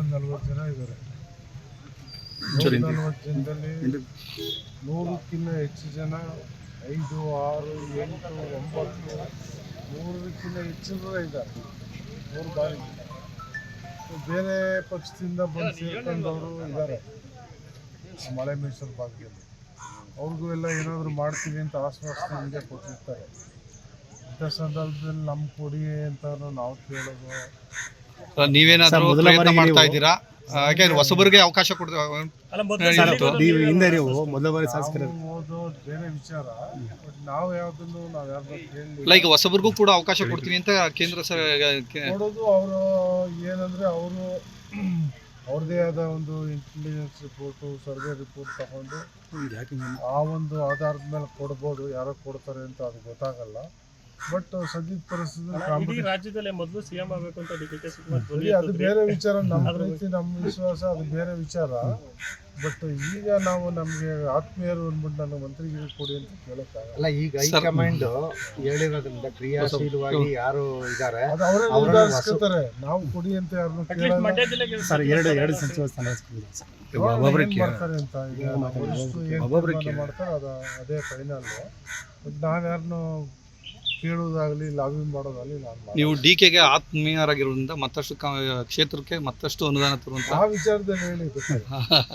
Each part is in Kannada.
140 ಜನ ಇದ್ದಾರೆ. 140 ಜನದಲ್ಲಿ 100ಕ್ಕಿಂತ ಹೆಚ್ಚು ಜನ 5, 6, 8, 9 100ಕ್ಕಿಂತ ಹೆಚ್ಚು ಇದ್ದಾರೆ. 3 ಬಾರಿ ಬೇರೆ ಪಕ್ಷದಿಂದ ಬಂದು ಸೇರ್ಕೊಂಡವರು ಇದ್ದಾರೆ ಮಲೆ ಮೈಸೂರು ಭಾಗದಲ್ಲಿ. ಅವ್ರಿಗೂ ಎಲ್ಲ ಏನಾದರೂ ಮಾಡ್ತೀವಿ ಅಂತ ಆಶ್ವಾಸನೆ ಹಿಂಗೆ ಕೊಟ್ಟಿರ್ತಾರೆ. ಇಂಥ ಸಂದರ್ಭದಲ್ಲಿ ನಮ್ಮ ಕೊಡಿ ಅಂತ ನಾವು ಕೇಳೋದು. ನೀವೇನಾದರೂ ಪ್ರಯತ್ನ ಮಾಡ್ತಾ ಇದ್ದೀರಾ? ಹಾಗೆ ಹೊಸಬರಿಗೆ ಅವಕಾಶ ಕೊಡ್ತೀವಿ ಓದೋದು ಬೇರೆ ವಿಚಾರ. ಬಟ್ ನಾವು ಯಾವ್ದನ್ನು ಯಾರನ್ನ ಕೇಳಿ ಲೈಕ್ ಹೊಸಬರಿಗೂ ಕೂಡ ಅವಕಾಶ ಕೊಡ್ತೀವಿ ಅಂತ ಕೇಂದ್ರ ನೋಡೋದು. ಅವರು ಏನಂದ್ರೆ ಅವ್ರದ್ದೇ ಆದ ಒಂದು ಇಂಟೆಲಿಜೆನ್ಸ್ ರಿಪೋರ್ಟು, ಸರ್ವೆ ರಿಪೋರ್ಟ್ ತಗೊಂಡು ಆ ಒಂದು ಆಧಾರದ ಮೇಲೆ ಕೊಡ್ಬೋದು. ಯಾರೋ ಕೊಡ್ತಾರೆ ಅಂತ ಅದು ಗೊತ್ತಾಗಲ್ಲ. ಬಟ್ ಸದ್ಯದ ಪರಿಸ್ಥಿತಿ ರಾಜ್ಯದಲ್ಲೇ ಮೊದಲು ಸಿಎಂ ಆಗಬೇಕು ಅಂತ ಅದು ಬೇರೆ ವಿಚಾರ. ನಮ್ಮ ರೀತಿ ನಮ್ಮ ವಿಶ್ವಾಸ ಅದು ಬೇರೆ ವಿಚಾರ. ಬಟ್ ಈಗ ನಾವು ನಮಗೆ ಆತ್ಮೀಯರು ಅಂದ್ಬಿಟ್ಟು ನನ್ನ ಮಂತ್ರಿಗಿರಿ ಕೊಡಿ ಅಂತ ಕೇಳಕ್ಕಾಗಲ್ಲ. ಈಗ ಹೈಕಮಾಂಡ್ ಹೇಳಿರೋದ್ರಿಂದ ಕ್ರಿಯಾಶೀಲವಾಗಿ ಯಾರು ಇದ್ದಾರೆ ಅದು ಅವರೇ ನಿರ್ಧರಿಸ್ಕೊತಾರೆ. ನಾವು ಕೊಡಿ ಅಂತ ಯಾರನ್ನು ಕೇಳಲ್ಲ. ಎರಡು ಸಚಿವ ಸ್ಥಾನ ಮಾಡ್ತಾರೆ ಅಂತ ಈಗ ಮಾಡ್ತಾರೆ ಅದು ಅದೇ ಫೈನಲ್. ಬಟ್ ನಾನು ಯಾರನ್ನು ಕೇಳೋದಾಗಲಿ ಲಾಬಿ ಮಾಡೋದಾಗಲಿ ನಾನು ನೀವು DKಗೆ ಆತ್ಮೀಯರಾಗಿರೋದ್ರಿಂದ ಮತ್ತಷ್ಟು ಕ್ಷೇತ್ರಕ್ಕೆ ಮತ್ತಷ್ಟು ಅನುದಾನ ತರುವಂತ ಆ ವಿಚಾರದಲ್ಲಿ ಹೇಳಿದ್ದು.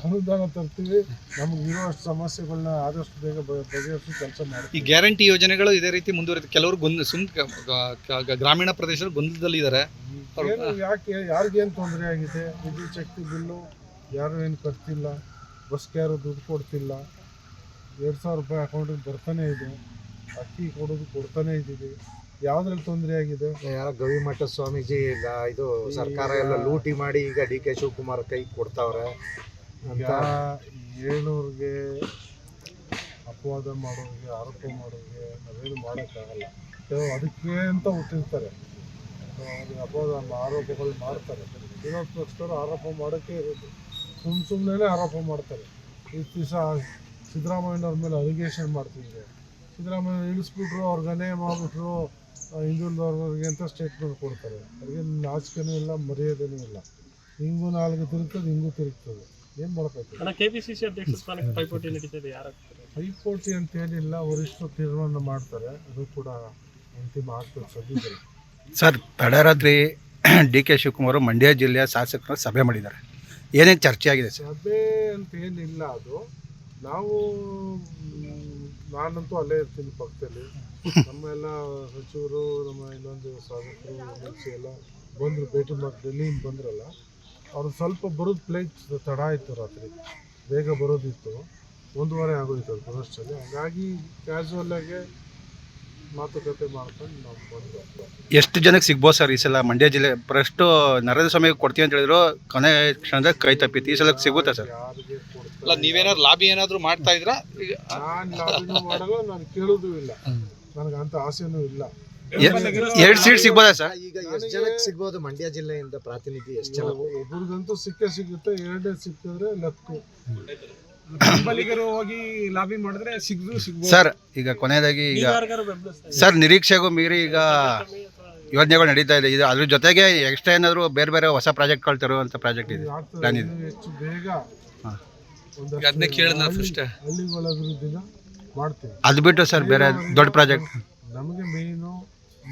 ಅನುದಾನ ತರ್ತೀವಿ. ನಮ್ಗೆ ಇರುವಷ್ಟು ಸಮಸ್ಯೆಗಳನ್ನ ಆದಷ್ಟು ಬೇಗ ಬಗೆಹರಿಸಿ ಕೆಲಸ ಮಾಡ್ತೀವಿ. ಈ ಗ್ಯಾರಂಟಿ ಯೋಜನೆಗಳು ಇದೇ ರೀತಿ ಮುಂದುವರಿಯುತ್ತೆ. ಕೆಲವರು ಗ್ರಾಮೀಣ ಪ್ರದೇಶದ ಗೊಂದಲದಲ್ಲಿ ಇದ್ದಾರೆ. ಯಾಕೆ ಯಾರಿಗೇನು ತೊಂದರೆ ಆಗಿದೆ? ವಿದ್ಯುತ್ ಶಕ್ತಿ ಬಿಲ್ಲು ಯಾರು ಏನು ಕಟ್ತಿಲ್ಲ, ಬಸ್ಗೆ ಯಾರು ದುಡ್ಡು ಕೊಡ್ತಿಲ್ಲ. 2,000 ರೂಪಾಯಿ ಅಕೌಂಟಿಗೆ ಬರ್ತಾನೆ ಇದೆ. ಅಕ್ಕಿ ಕೊಡ್ತಾನೆ ಇದ್ದೀವಿ. ಯಾವ್ದ್ರಲ್ಲಿ ತೊಂದರೆ ಆಗಿದೆ? ಯಾರ ಗವಿಮಠ ಸ್ವಾಮೀಜಿ ಇದು ಸರ್ಕಾರ ಎಲ್ಲ ಲೂಟಿ ಮಾಡಿ ಈಗ DK ಶಿವಕುಮಾರ್ ಕೈ ಕೊಡ್ತಾವ್ರೆ ಅಂತ ಹೇಳೋರಿಗೆ, ಅಪವಾದ ಮಾಡೋರಿಗೆ, ಆರೋಪ ಮಾಡೋರಿಗೆ ನಾವೇನು ಮಾಡೋಕ್ಕಾಗಲ್ಲ. ಅದಕ್ಕೆ ಅಂತ ಹುಟ್ಟಿರ್ತಾರೆ. ಅವ್ರಿಗೆ ಅಪವಾದ ಆರೋಪಗಳು ಮಾಡ್ತಾರೆ. ವಿರೋಧ ಪಕ್ಷದವರು ಆರೋಪ ಮಾಡೋಕ್ಕೆ ಇರೋದು. ಸುಮ್ಮನೆ ಆರೋಪ ಮಾಡ್ತಾರೆ. ಇಷ್ಟು ದಿವಸ ಸಿದ್ದರಾಮಯ್ಯನವ್ರ ಮೇಲೆ ಅಲಿಗೇಷನ್ ಮಾಡ್ತಿದ್ರು. ಸಿದ್ದರಾಮಯ್ಯ ಇಳಿಸ್ಬಿಟ್ರು, ಅವ್ರಿಗೆ ಅನ್ಯಾಯ ಮಾಡಿಬಿಟ್ರು, ಹಿಂದುಳಿದವ್ರಿಗೆ ಅಂತ ಸ್ಟೇಟ್ಮೆಂಟ್ ಕೊಡ್ತಾರೆ. ಅವ್ರಿಗೆ ನಾಚಿಕೆನೂ ಇಲ್ಲ, ಮರ್ಯಾದೆನೂ ಇಲ್ಲ. ಹಿಂಗೂ ನಾಲ್ಕು ತಿರುಗ್ತದೆ, ಹಿಂಗೂ ತಿರುಗ್ತದೆ. ಏನು ಮಾಡ್ಬೇಕು? KPCC ಅಧ್ಯಕ್ಷ ಸ್ಥಾನಕ್ಕೆ ಪೈಪೋಟಿ ನಡೀತದೆ. ಪೈಪೋಟಿ ಅಂತೇನಿಲ್ಲ, ವರಿಷ್ಠರು ತೀರ್ಮಾನ ಮಾಡ್ತಾರೆ. ಅದು ಕೂಡ ಅಂತಿಮ ಆಗ್ತದೆ ಸದ್ಯದಲ್ಲಿ. ಸರ್, ತಡರಾತ್ರಿ DK ಶಿವಕುಮಾರ್ ಮಂಡ್ಯ ಜಿಲ್ಲೆಯ ಶಾಸಕರು ಸಭೆ ಮಾಡಿದ್ದಾರೆ. ಏನೇನು ಚರ್ಚೆ ಆಗಿದೆ ಸರ್? ಸಭೆ ಅಂತ ಏನಿಲ್ಲ. ಅದು ನಾನಂತೂ ಅಲ್ಲೇ ಇರ್ತೀನಿ ಪಕ್ಕದಲ್ಲಿ. ನಮ್ಮೆಲ್ಲ ಸಚಿವರು, ನಮ್ಮ ಇನ್ನೊಂದು ಶಾಸಕರು, MLC ಎಲ್ಲ ಬಂದರು, ಭೇಟಿ ಮಾಡಿ ಡೆಲ್ಲಿಯಿಂದ ಬಂದ್ರಲ್ಲ. ಅವ್ರು ಸ್ವಲ್ಪ ಬರೋದು ಫ್ಲೈಟ್ ತಡ ಆಯಿತು. ರಾತ್ರಿ ಬೇಗ ಬರೋದಿತ್ತು. 1:15 ಆಗೋಯ್ತು ಅದು ಬರೋಷ್ಟಲ್ಲಿ. ಹಾಗಾಗಿ ಕ್ಯಾಶುವಲ್ಲಾಗೆ ಮಾತುಕತೆ ಮಾಡ್ಕೊಂಡು ನಾವು ಬಂದು. ಎಷ್ಟು ಜನಕ್ಕೆ ಸಿಗ್ಬೋದು ಸರ್ ಈ ಸಲ ಮಂಡ್ಯ ಜಿಲ್ಲೆ? ಫಸ್ಟು ನರೇಂದ್ರ ಸ್ವಾಮಿಗೆ ಕೊಡ್ತೀವಿ ಅಂತ ಹೇಳಿದ್ರು, ಕೊನೆ ಕ್ಷಣದಾಗ ಕೈ ತಪ್ಪಿತ್ತು. ಈ ಸಲ ಸಿಗುತ್ತಾ ಸರ್? ಯಾರಿಗೆ ಕೊಡ್ತಾರೆ? ನೀವೇನಾದ್ರು ಲಾಬಿ ಏನಾದ್ರು ಮಾಡ್ತಾ ಇದ್ರಾ? ನಾನು ಲಾಬಿನೂ ಮಾಡಲ್ಲ, ನಾನು ಕೇಳೋದು ಇಲ್ಲ. ನನಗೆ ಅಂತ ಆಸೆನೂ ಇಲ್ಲ. 2 ಸೀಟ್ ಸಿಗ್ಬೋದಾ ಸರ್? ಈಗ ಎಷ್ಟು ಜನಕ್ಕೆ ಸಿಗ್ಬೋದು ಮಂಡ್ಯ ಜಿಲ್ಲೆಯಿಂದ ಪ್ರಾತಿನಿಧ್ಯ? ಎಷ್ಟು ಜನ? ಒಬ್ಬರಿಗಂತೂ ಸಿಗುತ್ತೆ. 2 ಸಿಕ್ಕಿದ್ರೆ ಲಕ್ಕು. ಬೆಂಬಲಿಗರು ಹೋಗಿ ಲಾಬಿ ಮಾಡಿದ್ರೆ ಸಿಗ್ಬೋದು ಸರ್. ಈಗ ಕೊನೆಯದಾಗಿ ಈಗ ಸರ್, ನಿರೀಕ್ಷೆಗೂ ಮೀರಿ ಈಗ ಯೋಜನೆಗಳು ನಡೀತಾ ಇದೆ. ಇದು ಅದ್ರ ಜೊತೆಗೆ ಎಕ್ಸ್ಟ್ರಾ ಏನಾದರೂ ಬೇರೆ ಹೊಸ ಪ್ರಾಜೆಕ್ಟ್ಗಳು ತರುವಂಥ ಪ್ರಾಜೆಕ್ಟ್ ಇದೆ, ಪ್ಲಾನ್ ಇದೆ. ಹೆಚ್ಚು ಬೇಗ ಅದನ್ನೇ ಕೇಳಿದ್ನ ಹಳ್ಳಿಗಳ ಅಭಿವೃದ್ಧಿನ ಮಾಡ್ತೀವಿ. ಅದು ಬಿಟ್ಟು ಸರ್ ಬೇರೆ ದೊಡ್ಡ ಪ್ರಾಜೆಕ್ಟ್ ನಮಗೆ ಮೇಯ್ನು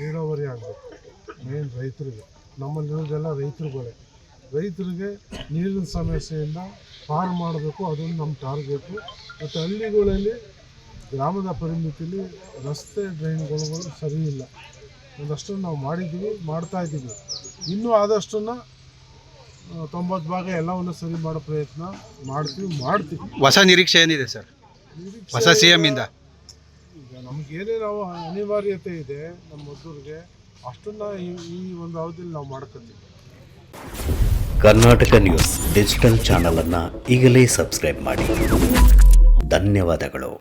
ನೀರಾವರಿ ಆಗಬೇಕು. ಮೇಯ್ನ್ ರೈತರಿಗೆ, ನಮ್ಮಲ್ಲಿರೋದೆಲ್ಲ ರೈತರುಗಳೇ. ರೈತರಿಗೆ ನೀರಿನ ಸಮಸ್ಯೆಯಿಂದ ಪಾರು ಮಾಡಬೇಕು, ಅದೊಂದು ನಮ್ಮ ಟಾರ್ಗೆಟು. ಮತ್ತು ಹಳ್ಳಿಗಳಲ್ಲಿ ಗ್ರಾಮದ ಪರಿಮಿತಿಯಲ್ಲಿ ರಸ್ತೆ ಡ್ರೈನ್ಗಳು ಸರಿ ಇಲ್ಲ. ಒಂದಷ್ಟು ನಾವು ಮಾಡಿದ್ದೀವಿ, ಮಾಡ್ತಾಯಿದ್ದೀವಿ. ಇನ್ನೂ ಆದಷ್ಟನ್ನು 90% ಎಲ್ಲವನ್ನು ಸರಿ ಮಾಡೋ ಪ್ರಯತ್ನ ಮಾಡ್ತೀವಿ. ಹೊಸ ನಿರೀಕ್ಷೆ ಏನಿದೆ ಸರ್ ಹೊಸ CM ಇಂದ? ಈಗ ನಮಗೇನೇನು ಅನಿವಾರ್ಯತೆ ಇದೆ ನಮ್ಮ ಮದ್ದೂರಿಗೆ, ಅಷ್ಟನ್ನು ಈ ಒಂದು ಅವಧಿಯಲ್ಲಿ ನಾವು ಮಾಡ್ಕೊತೀವಿ. ಕರ್ನಾಟಕ ನ್ಯೂಸ್ ಡಿಜಿಟಲ್ ಚಾನಲನ್ನು ಈಗಲೇ ಸಬ್ಸ್ಕ್ರೈಬ್ ಮಾಡಿ. ಧನ್ಯವಾದಗಳು.